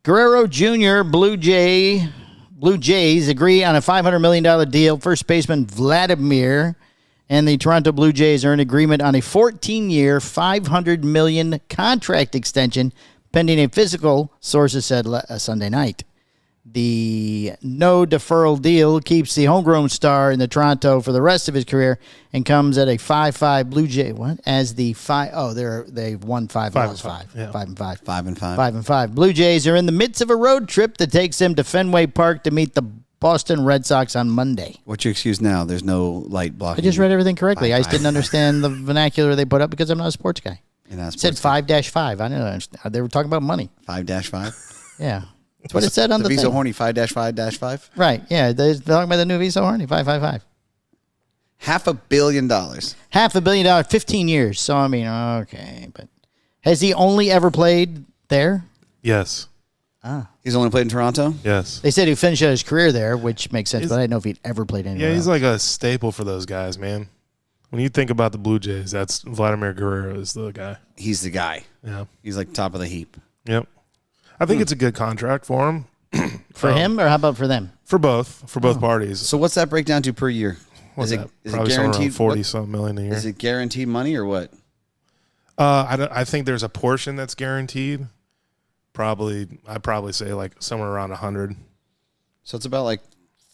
Guerrero Jr., Blue Jays agree on a $500 million deal. First baseman Vladimir and the Toronto Blue Jays are in agreement on a 14-year, $500 million contract extension pending a physical, sources said Sunday night. The no deferral deal keeps the homegrown star in the Toronto for the rest of his career and comes at a 5-5 Blue Jay. What? As the 5? Oh, they've won 5, lost 5. Yeah. 5 and 5. 5 and 5. 5 and 5. Blue Jays are in the midst of a road trip that takes them to Fenway Park to meet the Boston Red Sox on Monday. What's your excuse now? There's no light blocking. I just read everything correctly. I just didn't understand the vernacular they put up because I'm not a sports guy. It said 5-5. I didn't understand. They were talking about money. 5-5? Yeah. That's what it said on the Visa thing. Horny 5-5-5? Right, yeah. They're talking about the new Visa Horny, 555. $500 million. $500 million, 15 years. So, I mean, okay. But has he only ever played there? Yes. He's only played in Toronto? Yes. They said he finished out his career there, which makes sense, but I didn't know if he'd ever played anywhere Yeah, he's else. like a staple for those guys, man. When you think about the Blue Jays, that's Vladimir Guerrero is the guy. He's the guy. Yeah. He's like top of the heap. Yep. I think it's a good contract for him. For him, or how about for them? For both parties. So what's that break down to per year? What's is that? it Probably guaranteed? 40-something million a year. Is it guaranteed money or what? I think there's a portion that's guaranteed. I'd probably say like somewhere around 100. So it's about like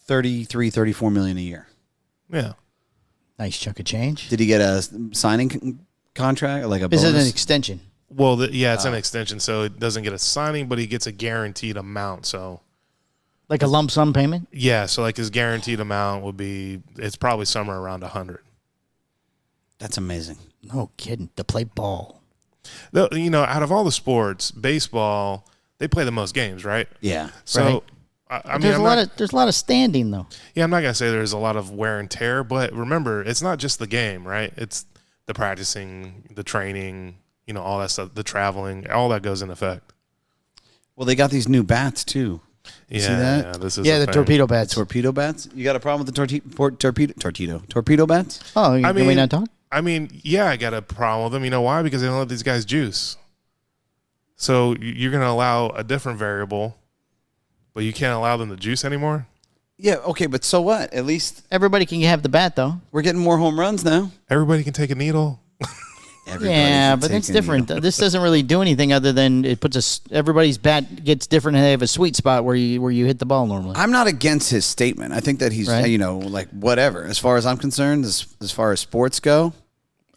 33, 34 million a year. Yeah. Nice chunk of change. Did he get a signing contract, like a bonus? Is it an extension? Well, it's an extension, so it doesn't get a signing, but he gets a guaranteed amount. So, Like a lump sum payment? yeah, so like his guaranteed amount would be, it's probably somewhere around 100. That's amazing. No kidding. To play ball. You know, out of all the sports, baseball, they play the most games, right? Yeah. So, Right. I mean, There's a lot of standing, though. yeah, I'm not going to say there's a lot of wear and tear, but remember, it's not just the game, right? It's the practicing, the training, you know, all that stuff, the traveling, all that goes in effect. Well, they got these new bats, too. Yeah, see that? yeah, this is The torpedo bats. Torpedo bats? You got a problem with the torpedo bats? Oh, can we not talk? I mean, yeah, I got a problem with them. You know why? Because they don't let these guys juice. So you're going to allow a different variable, but you can't allow them to juice anymore? Yeah, okay, but so what? At least Everybody can have the bat, though. we're getting more home runs now. Everybody can take a needle. Yeah, but it's different. This doesn't really do anything other than it puts everybody's bat gets different, and they have a sweet spot where you hit the ball normally. I'm not against his statement. I think that he's, Right. you know, like whatever. As far as I'm concerned, as far as sports go,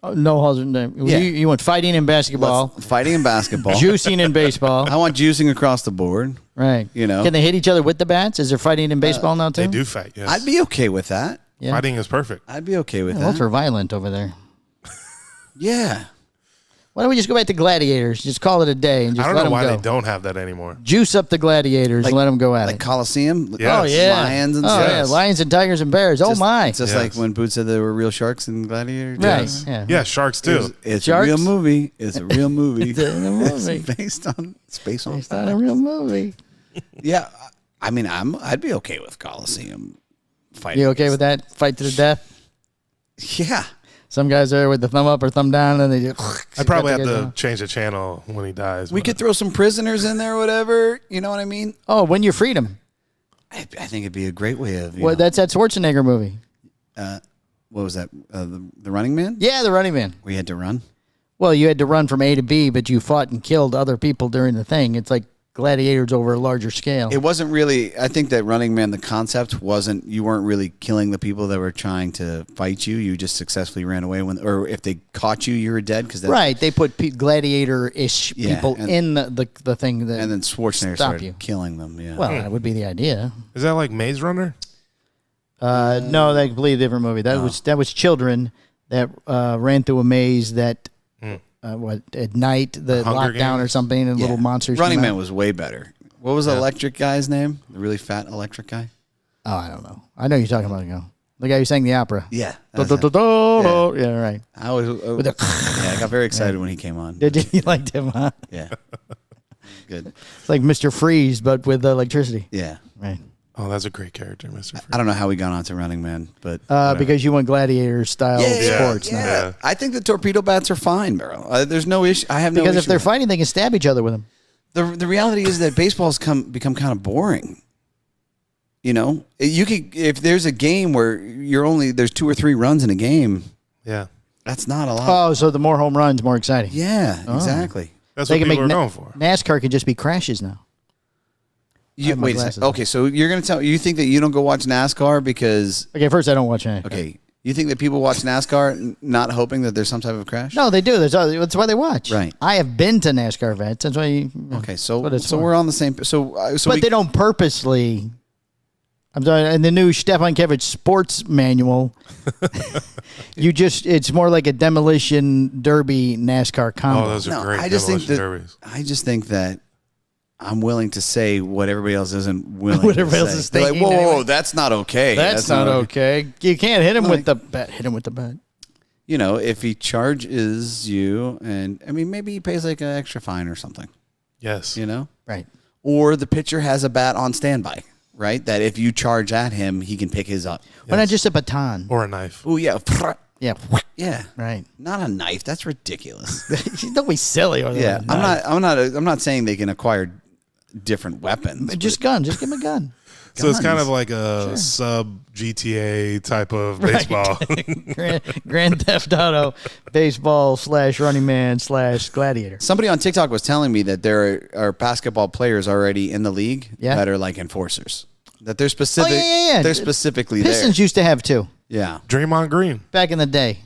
No hazard. Yeah. You want fighting in basketball, fighting in basketball. juicing in baseball. I want juicing across the board. Right. You know. Can they hit each other with the bats? Is there fighting in baseball now, too? They do fight, yes. I'd be okay with that. Yeah. Fighting is perfect. I'd be okay with Ultra that. violent over there. Yeah. Why don't we just go back to gladiators? Just call it a day and just I don't let know them why go. they don't have that anymore. Juice up the gladiators and let them go at Like it. Coliseum. Yes. Oh, yeah. Lions and oh, stuff. yeah. Lions and tigers and bears. Oh, my. Just like when Boots said there were real sharks in Gladiator. Right. Yes. Yeah. Yeah, sharks too. It's Sharks? a real movie. It's a real movie. It's a movie. It's based on It's not a real movie. Yeah. I mean, I'd be okay with Coliseum fighting. You okay with that? Fight to the death? Yeah. Some guys are with the thumb up or thumb down, and they just. I'd probably have to change the channel when he dies. We but- could throw some prisoners in there or whatever. You know what I mean? Oh, When You Freedom. I think it'd be a great way of, Well, that's that Schwarzenegger movie. what was that? The Running Man? Yeah, The Running Man. We had to run. Well, you had to run from A to B, but you fought and killed other people during the thing. It's like gladiators over a larger scale. It wasn't really, I think that Running Man, the concept wasn't, you weren't really killing the people that were trying to fight you. You just successfully ran away or if they caught you, you were dead. Right. They put gladiator-ish Yeah, people and- in the thing that. And then Schwarzenegger stop started you. killing them. Yeah. Well, that would be the idea. Is that like Maze Runner? No, that's a completely different movie. That was children that ran through a maze that at night the Hunger lockdown or Games? something and little monsters. Running come Man out. was way better. What was the electric guy's name? The really fat electric guy? Oh, I don't know. I know you're talking about the guy who sang the opera. Yeah. Yeah, right. I got very excited when he came on. Did you like him? Huh? Yeah. Good. It's like Mr. Freeze, but with electricity. Yeah. Right. Oh, that's a great character, Mr. Freeze. I don't know how we got onto Running Man, but Because you want gladiator style sports. now. I think the torpedo bats are fine, bro. There's no issue. I have no Because issue if they're with fighting, they can stab each other with them. The reality is that baseball's become kind of boring. You know, you could, if there's a game where there's 2 or 3 runs in a game. Yeah. That's not a lot. Oh, so the more home runs, more exciting. Yeah, exactly. That's what people are known for. NASCAR could just be crashes now. Wait a second. Okay, so you're going to you think that you don't go watch NASCAR because... Okay, first, I don't watch NASCAR. Okay, you think that people watch NASCAR not hoping that there's some type of crash? No, they do. That's why they watch. Right. I have been to NASCAR events. That's why Okay, so for. we're on the same... But they don't purposely... I'm sorry, in the new Stefan Kevich sports manual, it's more like a demolition derby NASCAR combo. Oh, those are great. I just think that I'm willing to say what everybody else isn't willing What to everybody else say. is They're like, thinking whoa, anyway. that's not okay. That's not okay. You can't hit him with the bat. Hit him with the bat. You know, if he charges you, and I mean, maybe he pays like an extra fine or something. Yes. You know? Right. Or the pitcher has a bat on standby, right? That if you charge at him, he can pick his up. Why not just a baton? Or a knife. Oh, yeah. Yeah. Yeah. Right. Not a knife. That's ridiculous. Don't be silly. Or Yeah. I'm not saying they can acquire different weapons. Just guns. Just give him a gun. So it's kind of like a sub GTA type of baseball. Grand Theft Auto baseball / Running Man / Gladiator. Somebody on TikTok was telling me that there are basketball players already in the league that are like enforcers. That they're specific. Yeah. They're specifically Pistons there. used to have 2 Yeah. Draymond Green. back in the day.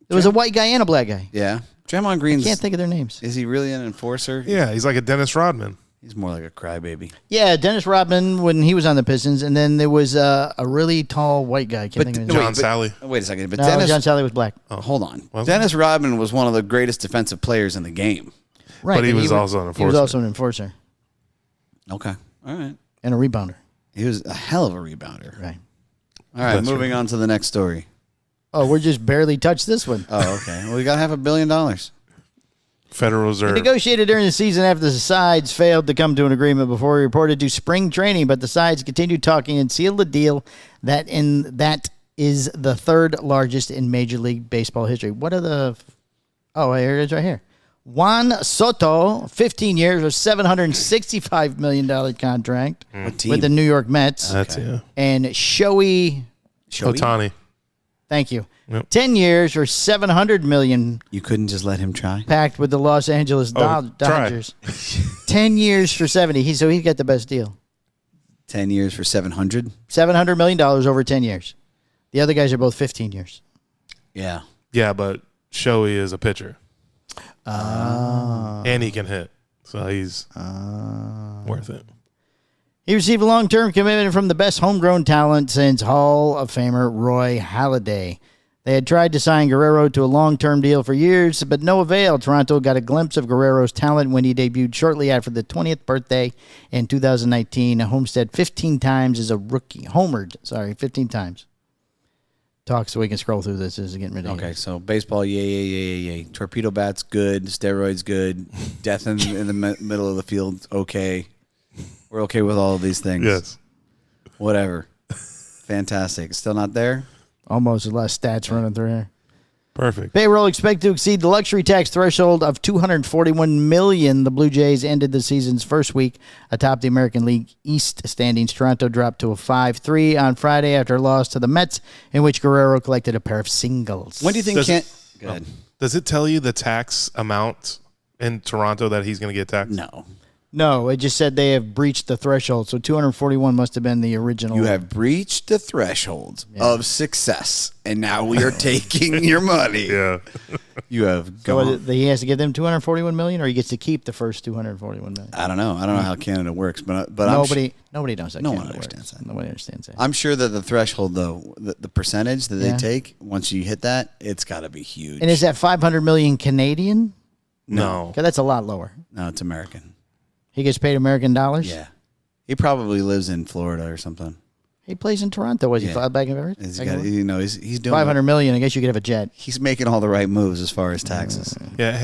There was a white guy and a black guy. Yeah. Draymond Green's. Can't think of their names. Is he really an enforcer? Yeah, he's like a Dennis Rodman. He's more like a crybaby. Yeah, Dennis Rodman when he was on the Pistons, and then there was a really tall white guy. I can't think of his name. John Sally. Wait a second. But No, John Sally was black. Hold on. Was Dennis Rodman was one of the greatest defensive players in the game. Right, But he was also an He was enforcer. also an enforcer Okay. All right. and a rebounder. He was a hell of a rebounder. Right. All right. That's Moving on to the next story. Oh, we're just barely touched this one. Oh, okay. Well, we got $500 million. Federal They Reserve. negotiated during the season after the sides failed to come to an agreement before he reported to spring training, but the sides continued talking and sealed the deal that is the 3rd largest in Major League Baseball history. What are the... Oh, here it is right here. Juan Soto, 15 years, a $765 million contract What team? with the New York Mets. That's And Shohei, Otani. thank you, Yep. 10 years for $700 million You couldn't just let him try? packed with the Los Angeles try. Dodgers. 10 years for 70. So he got the best deal. 10 years for 700? $700 million over 10 years. The other guys are both 15 years. Yeah. Yeah, but Shohei is a pitcher. And he can hit. So he's worth it. He received a long-term commitment from the best homegrown talent since Hall of Famer Roy Halladay. They had tried to sign Guerrero to a long-term deal for years, but no avail. Toronto got a glimpse of Guerrero's talent when he debuted shortly after the 20th birthday in 2019. Homestead 15 times as a rookie. 15 times. Talk so we can scroll through this. This is getting ridiculous. Okay, so baseball, yay. Torpedo bats, good. Steroids, good. Death in the middle of the field, okay. We're okay with all of these things. Yes. Whatever. Fantastic. Still not there? Almost a lot of stats running through here. Perfect. Payroll expected to exceed the luxury tax threshold of $241 million. The Blue Jays ended the season's first week atop the American League East standings. Toronto dropped to a 5-3 on Friday after a loss to the Mets, in which Guerrero collected a pair of singles. When do you think Go ahead. Does it tell you the tax amount in Toronto that he's going to get taxed? No. No, it just said they have breached the threshold. So 241 must have been the original. You have breached the threshold of success, and now we are taking your money. Yeah. You have So gone. he has to give them $241 million, or he gets to keep the first $241 million. I don't know. how Canada works, but Nobody knows that. No one Canada understands works. that. Nobody understands that. I'm sure that the threshold, though, the percentage that they take once you hit that, it's got to be huge. And is that $500 million Canadian? No. Okay, that's a lot lower. No, it's American. He gets paid American dollars. Yeah, he probably lives in Florida or something. He plays in Toronto. Was he filed back in everything? He's got, he's doing $500 million. I guess you could have a jet. He's making all the right moves as far as taxes. Yeah.